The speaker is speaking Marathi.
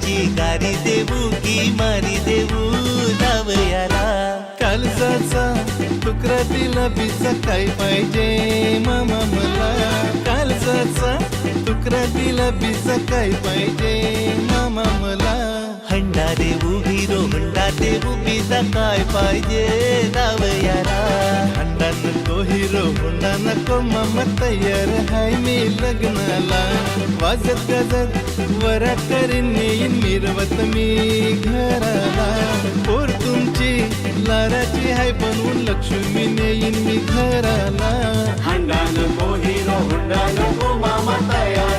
लग्नाची गारी देऊ की मारी देऊ नाव याला. कालसाचा तुकडा दिला बिचा काय पाहिजे मामा मला. कालसाचा तुकडा दिला बिचा काय पाहिजे मामा मला. हंडा देऊ हिरो हंडा देऊ पिझ्झा काय पाहिजे नाव याला. हंडा नको हिरो होंडा नको मामा तयार हाय मी लग्नाला. वाजत गाजत वरा करीन येईन मिरवत मी घराला. पोर तुमची लाराची हाय बनवून लक्ष्मी नेईन मी घराला. हंडा नको हिरो होंडा नको मामा तयार